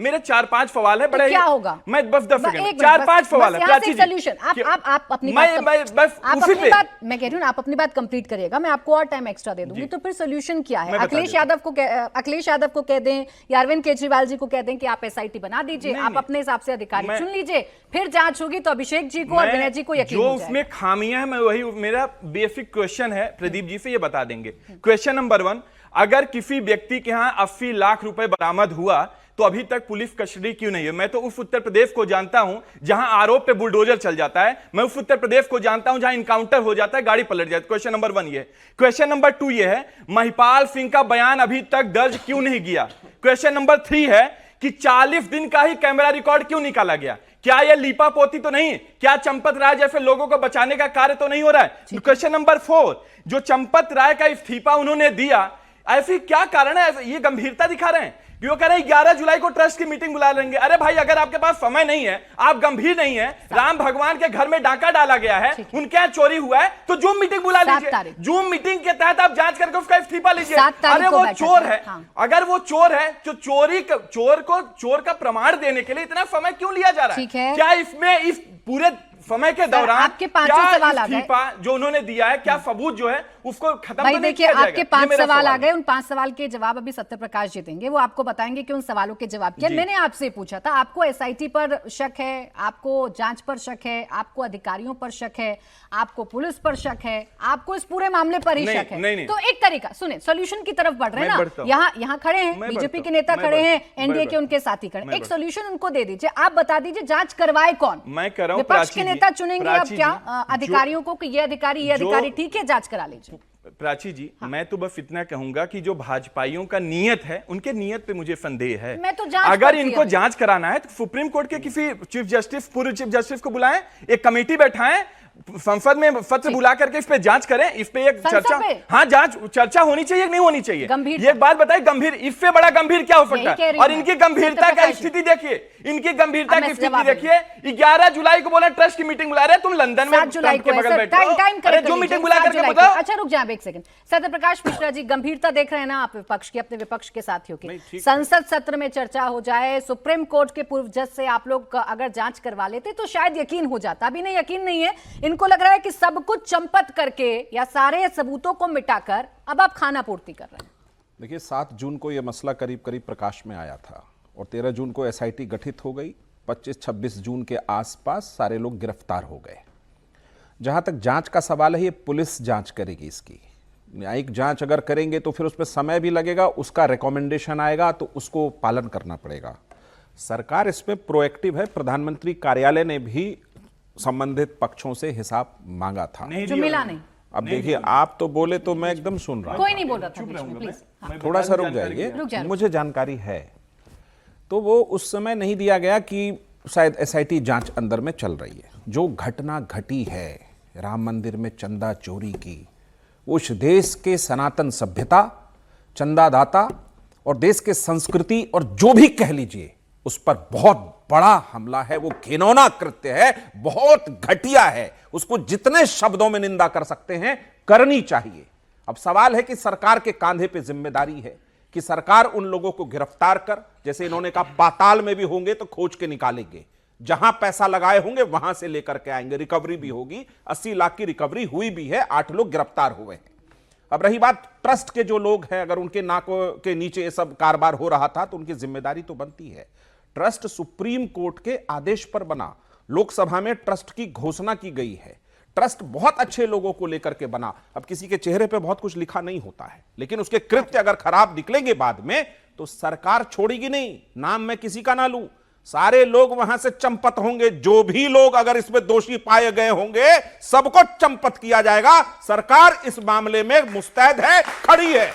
मेरे 4-5 सवाल है, बड़े क्या होगा? मैं बस 10 सेकंड, 4-5 सवाल है प्राची जी। सोल्यूशन आप अपनी बात, मैं कह रही हूँ आप अपनी बात कंप्लीट करिएगा, मैं आपको और टाइम एक्स्ट्रा दे दूंगी। तो फिर सोल्यूशन क्या है? अखिलेश यादव को कह दें या अरविंद केजरीवाल जी को कह दें कि आप एसआईटी बना दीजिए, आप अपने हिसाब से अधिकारी चुन लीजिए, फिर जांच होगी तो अभिषेक जी को और विनय जी को यकीन हो जाएगा। जो उसमें खामियां है, मैं वही, मेरा बेसिक क्वेश्चन है, प्रदीप जी से ये बता देंगे। क्वेश्चन नंबर 1, अगर किसी व्यक्ति के यहां 80 लाख रुपए बरामद हुआ तो अभी तक पुलिस कस्टडी क्यों नहीं है? मैं तो उस उत्तर प्रदेश को जानता हूं जहां आरोप पे बुलडोजर चल जाता है, मैं उस उत्तर प्रदेश को जानता हूं जहां इनकाउंटर हो जाता है, गाड़ी पलट जाती है। क्वेश्चन नंबर 1 ये। क्वेश्चन नंबर 2 ये है, महिपाल सिंह का बयान अभी तक दर्ज क्यों नहीं किया? क्वेश्चन नंबर 3 है कि 40 दिन का ही कैमरा रिकॉर्ड क्यों निकाला गया? क्या यह लीपापोती तो नहीं? क्या चंपत राय जैसे लोगों को बचाने का कार्य तो नहीं हो रहा है? क्वेश्चन नंबर 4, जो चंपत राय का इस्तीफा उन्होंने दिया, ऐसी क्या कारण है? ये गंभीरता दिखा रहे हैं, क्यों कह रहे हैं 11 जुलाई को ट्रस्ट की मीटिंग बुला लेंगे। अरे भाई, अगर आपके पास समय नहीं है, आप गंभीर नहीं है, राम भगवान के घर में डाका डाला गया है, उनके यहाँ चोरी हुआ है, तो जूम मीटिंग बुला लीजिए, जूम मीटिंग के तहत आप जांच करके उसका इस्तीफा लीजिए। अरे वो चोर है, अगर वो चोर है तो चोर का प्रमाण देने के लिए इतना समय क्यों लिया जा रहा है? क्या इसमें इस पूरे समय के दौरान आपके 5 सवाल आ गए जो उन्होंने दिया है, क्या सबूत जो है उसको खत्म भाई? तो नहीं देखिए, किया आपके 5 सवाल आ गए, उन 5 सवाल के जवाब अभी सत्य प्रकाश जी देंगे, वो आपको बताएंगे कि उन सवालों के जवाब क्या। मैंने आपसे पूछा था, आपको एसआईटी पर शक है, आपको जांच पर शक है, आपको अधिकारियों पर शक है, आपको पुलिस पर शक है, आपको इस पूरे मामले पर ही शक है। तो एक तरीका सुने, सोल्यूशन की तरफ बढ़ रहे हैं ना, यहाँ खड़े हैं बीजेपी के नेता, खड़े हैं एनडीए के उनके साथी खड़े, एक सोल्यूशन उनको दे दीजिए, आप बता दीजिए जांच करवाए कौन? मैं कर रहा हूं, विपक्ष के नेता चुनेंगे अब क्या अधिकारियों को कि ये अधिकारी ठीक है, जांच करा लीजिए। प्राची जी, मैं तो बस इतना कहूंगा कि जो भाजपाइयों का नियत है, उनके नियत पे मुझे संदेह है। मैं तो अगर इनको जांच कराना है तो सुप्रीम कोर्ट के किसी चीफ जस्टिस, पूर्व चीफ जस्टिस को बुलाएं, एक कमेटी बैठाएं, संसद में पत्र बुला करके इस पे जांच करें, इस पे एक चर्चा, हाँ चर्चा होनी चाहिए, नहीं होनी चाहिए? ये बात बताइए, गंभीर, इससे बड़ा गंभीर क्या हो सकता है? और इनकी गंभीरता का स्थिति देखिए, इनकी गंभीरता की स्थिति देखिए। 11 जुलाई को बोला ट्रस्ट की मीटिंग बुला रहे, तुम लंदन में ट्रंप के बगल बैठे हो, अरे जो मीटिंग बुला करके बताओ। अच्छा रुक जाए एक सेकंड, सत्य प्रकाश मिश्रा जी, गंभीरता देख रहे हैं ना आप विपक्ष की, अपने विपक्ष के साथियों की? संसद सत्र में चर्चा हो जाए, सुप्रीम कोर्ट के पूर्व जज से आप लोग अगर जांच करवा लेते तो शायद यकीन हो जाता। अभी नहीं, यकीन नहीं है, इनको लग रहा है कि सब कुछ चंपत करके या सारे सबूतों को मिटाकर अब आप खाना पूर्ति कर रहे हैं। देखिए, 7 जून को यह मसला करीब करीब प्रकाश में आया था और 13 जून को एसआईटी गठित हो गई। 25-26 जून के आसपास सारे लोग गिरफ्तार हो गए। जहां तक जांच का सवाल है, ये पुलिस जांच करेगी इसकी। न्यायिक जांच अगर करेंगे तो फिर उसमें समय भी लगेगा, उसका रिकमेंडेशन आएगा तो उसको पालन करना पड़ेगा। सरकार इसमें प्रोएक्टिव है, प्रधानमंत्री कार्यालय ने भी संबंधित पक्षों से हिसाब मांगा था, जो मिला नहीं। अब देखिए, आप तो बोले तो मैं एकदम सुन रहा हूं, कोई नहीं बोल रहा था, प्लीज थोड़ा सा रुक जाइए, मुझे जानकारी है। तो वो उस समय नहीं दिया गया कि शायद एसआईटी जांच अंदर में चल रही है। जो घटना घटी है राम मंदिर में चंदा चोरी की, उस देश के सनातन सभ्यता, चंदादाता और देश के संस्कृति और जो भी कह लीजिए, उस पर बहुत बड़ा हमला है, वो घिनौना कृत्य है, बहुत घटिया है। उसको जितने शब्दों में निंदा कर सकते हैं करनी चाहिए। अब सवाल है कि सरकार के कांधे पे जिम्मेदारी है कि सरकार उन लोगों को गिरफ्तार कर, जैसे इन्होंने कहा पाताल में भी होंगे तो खोज के निकालेंगे, जहां पैसा लगाए होंगे वहां से लेकर के आएंगे, रिकवरी भी होगी। 80 लाख की रिकवरी हुई भी है, 8 लोग गिरफ्तार हुए हैं। अब रही बात ट्रस्ट के जो लोग हैं, अगर उनके नाक के नीचे ये सब कारोबार हो रहा था तो उनकी जिम्मेदारी तो बनती है। ट्रस्ट सुप्रीम कोर्ट के आदेश पर बना, लोकसभा में ट्रस्ट की घोषणा की गई है, ट्रस्ट बहुत अच्छे लोगों को लेकर के बना। अब किसी के चेहरे पे बहुत कुछ लिखा नहीं होता है, लेकिन उसके कृत्य अगर खराब निकलेंगे बाद में तो सरकार छोड़ेगी नहीं। नाम मैं किसी का ना लूं, सारे लोग वहां से चंपत होंगे। जो भी लोग अगर इसमें दोषी पाए गए होंगे सबको चंपत किया जाएगा। सरकार इस मामले में मुस्तैद है, खड़ी है।